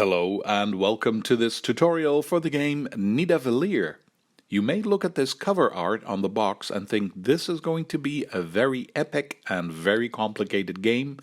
Hello and welcome to this tutorial for the game Nidavellir. You may look at this cover art on the box and think this is going to be a very epic and very complicated game,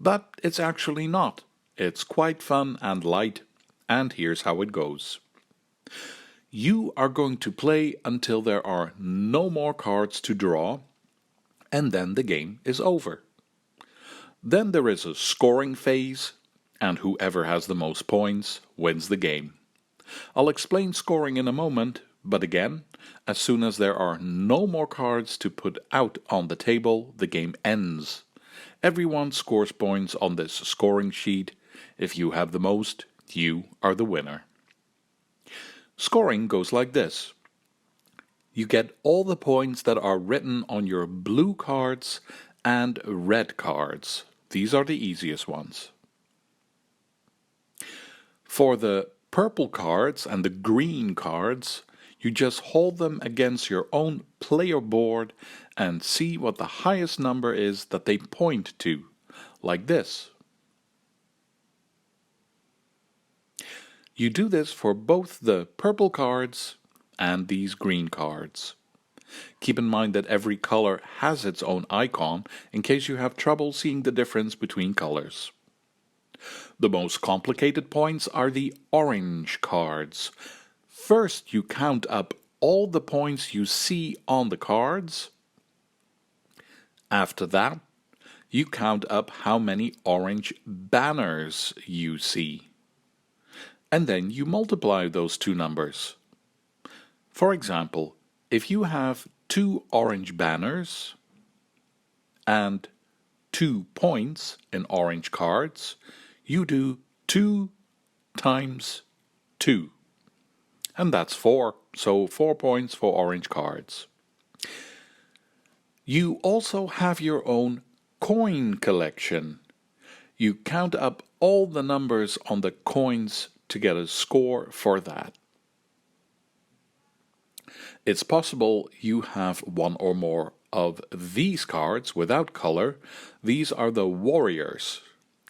but it's actually not. It's quite fun and light, and here's how it goes. You are going to play until there are no more cards to draw, and then the game is over. Then there is a scoring phase, and whoever has the most points wins the game. I'll explain scoring in a moment, but again, as soon as there are no more cards to put out on the table, the game ends. Everyone scores points on this scoring sheet. If you have the most, you are the winner. Scoring goes like this. You get all the points that are written on your blue cards and red cards. These are the easiest ones. For the purple cards and the green cards, you just hold them against your own player board and see what the highest number is that they point to, like this. You do this for both the purple cards and these green cards. Keep in mind that every color has its own icon in case you have trouble seeing the difference between colors. The most complicated points are the orange cards. First, you count up all the points you see on the cards. After that, you count up how many orange banners you see. And then you multiply those two numbers. For example, if you have 2 orange banners and 2 points in orange cards, you do 2 times 2. And that's 4, so 4 points for orange cards. You also have your own coin collection. You count up all the numbers on the coins to get a score for that. It's possible you have one or more of these cards without color. These are the warriors.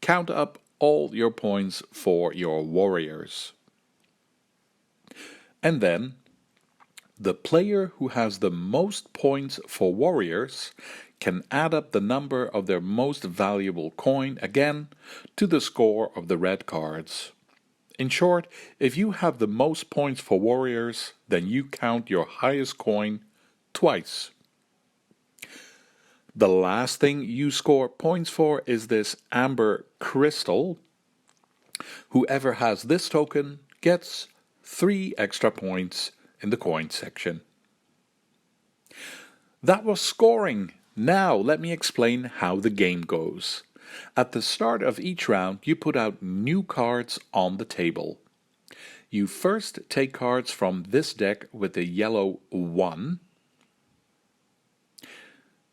Count up all your points for your warriors. And then, the player who has the most points for warriors can add up the number of their most valuable coin again to the score of the red cards. In short, if you have the most points for warriors, then you count your highest coin twice. The last thing you score points for is this amber crystal. Whoever has this token gets 3 extra points in the coin section. That was scoring. Now let me explain how the game goes. At the start of each round, you put out new cards on the table. You first take cards from this deck with the yellow 1,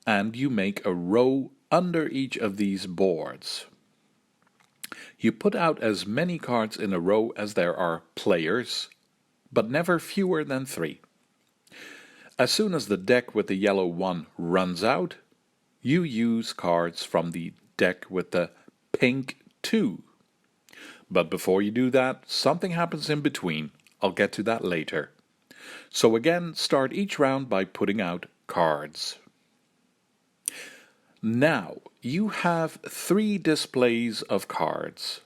and you make a row under each of these boards. You put out as many cards in a row as there are players, but never fewer than 3. As soon as the deck with the yellow 1 runs out, you use cards from the deck with the pink 2. But before you do that, something happens in between. I'll get to that later. So again, start each round by putting out cards. Now, you have 3 displays of cards.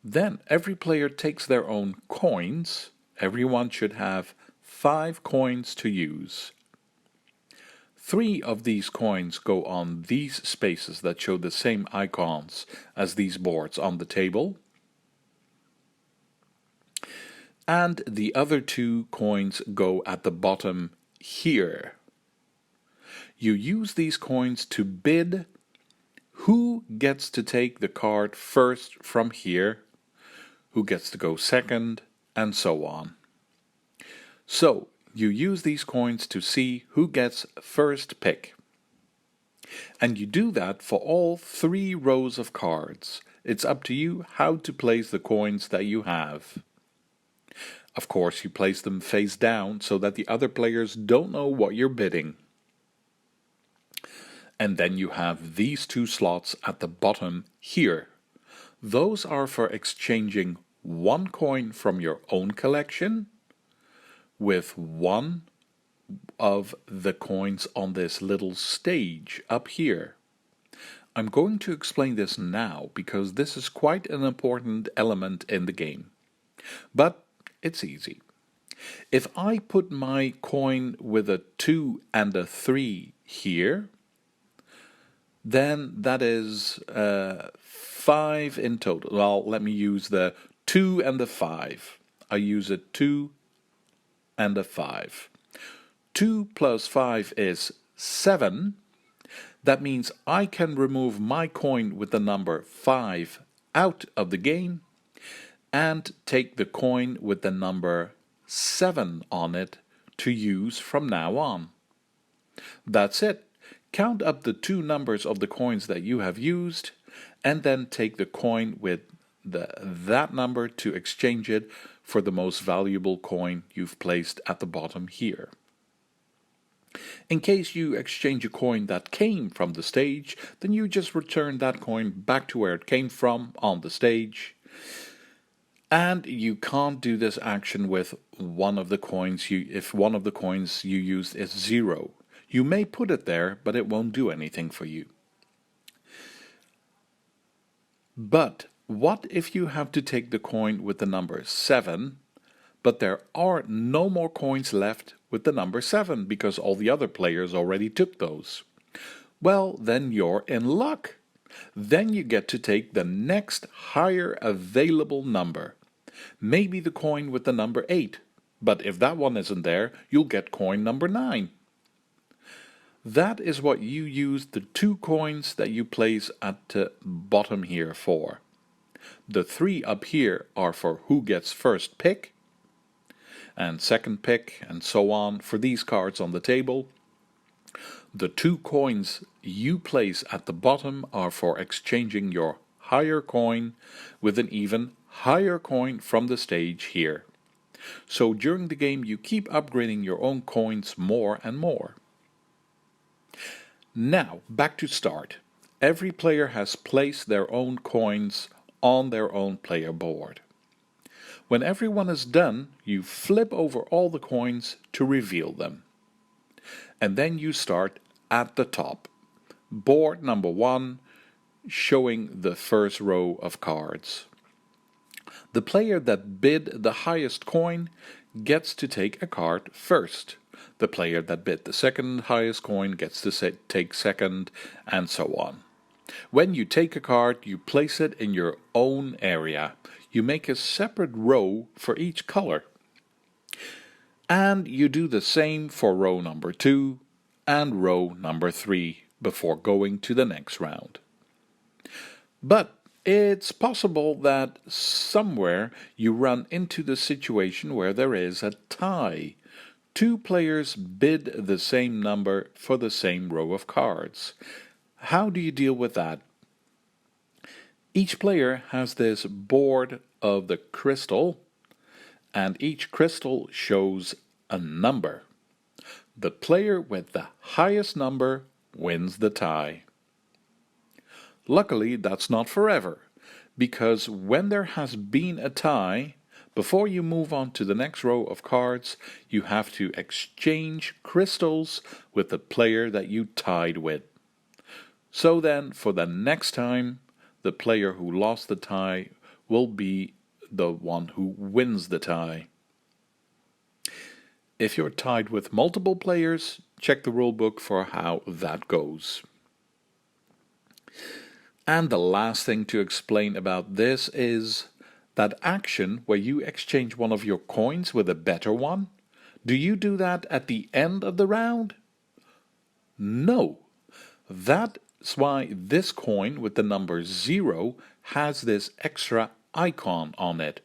Then every player takes their own coins. Everyone should have 5 coins to use. 3 of these coins go on these spaces that show the same icons as these boards on the table. And the other 2 coins go at the bottom here. You use these coins to bid who gets to take the card first from here, who gets to go second, and so on. So, you use these coins to see who gets first pick. And you do that for all 3 rows of cards. It's up to you how to place the coins that you have. Of course, you place them face down so that the other players don't know what you're bidding. And then you have these 2 slots at the bottom here. Those are for exchanging one coin from your own collection with one of the coins on this little stage up here. I'm going to explain this now because this is quite an important element in the game. But it's easy. If I put my coin with a 2 and a 3 here, then that is 5 in total. Well, let me use the 2 and the 5. I use a 2 and a 5. 2 plus 5 is 7. That means I can remove my coin with the number 5 out of the game and take the coin with the number 7 on it to use from now on. That's it. Count up the two numbers of the coins that you have used and then take the coin with that number to exchange it for the most valuable coin you've placed at the bottom here. In case you exchange a coin that came from the stage, then you just return that coin back to where it came from on the stage. And you can't do this action with one of the coins if one of the coins you used is 0. You may put it there, but it won't do anything for you. But what if you have to take the coin with the number 7, but there are no more coins left with the number 7 because all the other players already took those? Well, then you're in luck. Then you get to take the next higher available number. Maybe the coin with the number 8, but if that one isn't there, you'll get coin number 9. That is what you use the 2 coins that you place at the bottom here for. The 3 up here are for who gets first pick and second pick and so on for these cards on the table. The 2 coins you place at the bottom are for exchanging your higher coin with an even higher coin from the stage here. So during the game you keep upgrading your own coins more and more. Now, back to start. Every player has placed their own coins on their own player board. When everyone is done, you flip over all the coins to reveal them. And then you start at the top. Board number 1, showing the first row of cards. The player that bid the highest coin gets to take a card first. The player that bid the second highest coin gets to take second, and so on. When you take a card, you place it in your own area. You make a separate row for each color. And you do the same for row number 2 and row number 3 before going to the next round. But it's possible that somewhere you run into the situation where there is a tie. 2 players bid the same number for the same row of cards. How do you deal with that? Each player has this board of the crystal, and each crystal shows a number. The player with the highest number wins the tie. Luckily, that's not forever, because when there has been a tie, before you move on to the next row of cards, you have to exchange crystals with the player that you tied with. So then, for the next time, the player who lost the tie will be the one who wins the tie. If you're tied with multiple players, check the rulebook for how that goes. And the last thing to explain about this is that action where you exchange one of your coins with a better one. Do you do that at the end of the round? No. That's why this coin with the number 0 has this extra icon on it.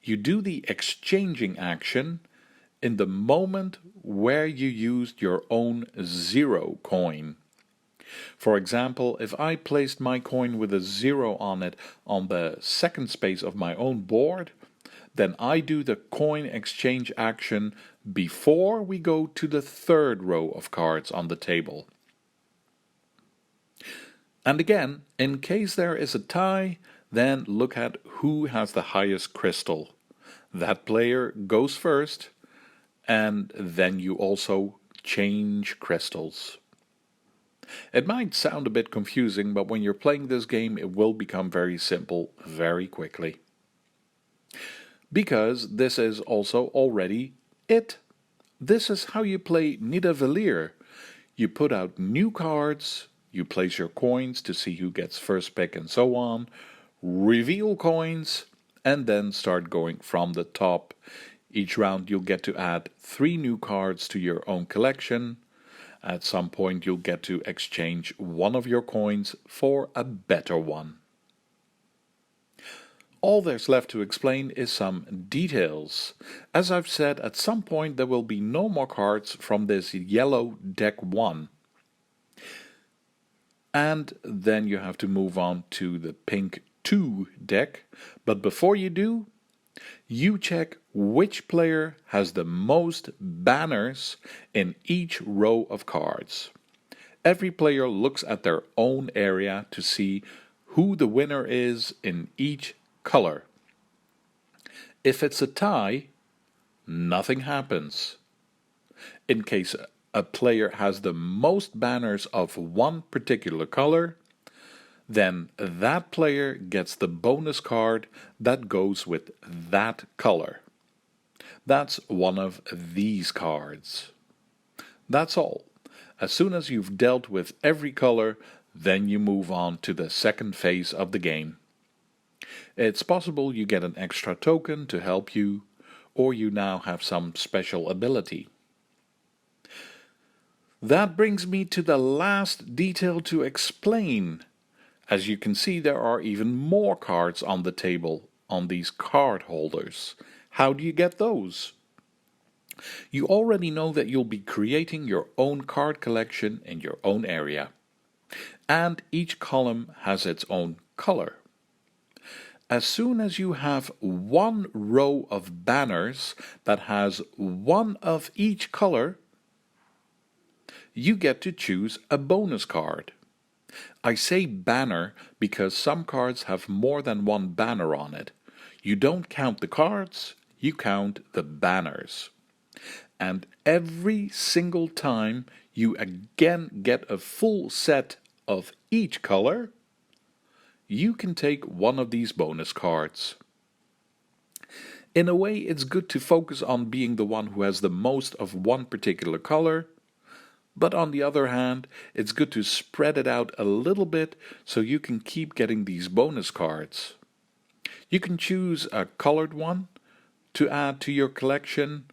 You do the exchanging action in the moment where you used your own 0 coin. For example, if I placed my coin with a 0 on it on the second space of my own board, then I do the coin exchange action before we go to the third row of cards on the table. And again, in case there is a tie, Then look at who has the highest crystal. That player goes first, and then you also change crystals. It might sound a bit confusing, but when you're playing this game, it will become very simple very quickly. Because this is also already it. This is how you play Nidavellir. You put out new cards, you place your coins to see who gets first pick and so on, reveal coins, and then start going from the top. Each round you'll get to add 3 new cards to your own collection. At some point you'll get to exchange one of your coins for a better one. All there's left to explain is some details. As I've said, at some point there will be no more cards from this yellow deck 1. And then you have to move on to the pink 2 deck. But before you do, you check which player has the most banners in each row of cards. Every player looks at their own area to see who the winner is in each color. If it's a tie, nothing happens. In case a player has the most banners of one particular color, then that player gets the bonus card that goes with that color. That's one of these cards. That's all. As soon as you've dealt with every color, then you move on to the second phase of the game. It's possible you get an extra token to help you, or you now have some special ability. That brings me to the last detail to explain. As you can see, there are even more cards on the table on these card holders. How do you get those? You already know that you'll be creating your own card collection in your own area. And each column has its own color. As soon as you have one row of banners that has one of each color, you get to choose a bonus card. I say banner because some cards have more than one banner on it. You don't count the cards, you count the banners. And every single time you again get a full set of each color, you can take one of these bonus cards. In a way, it's good to focus on being the one who has the most of one particular color, but on the other hand, it's good to spread it out a little bit so you can keep getting these bonus cards. You can choose a colored one to add to your collection,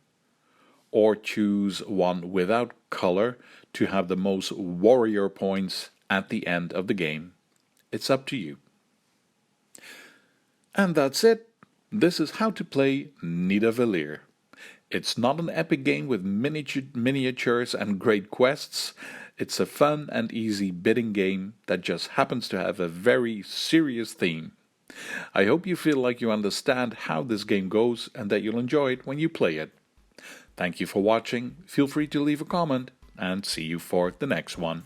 or choose one without color to have the most warrior points at the end of the game. It's up to you. And that's it. This is how to play Nidavellir. It's not an epic game with miniatures and great quests. It's a fun and easy bidding game that just happens to have a very serious theme. I hope you feel like you understand how this game goes and that you'll enjoy it when you play it. Thank you for watching. Feel free to leave a comment and see you for the next one.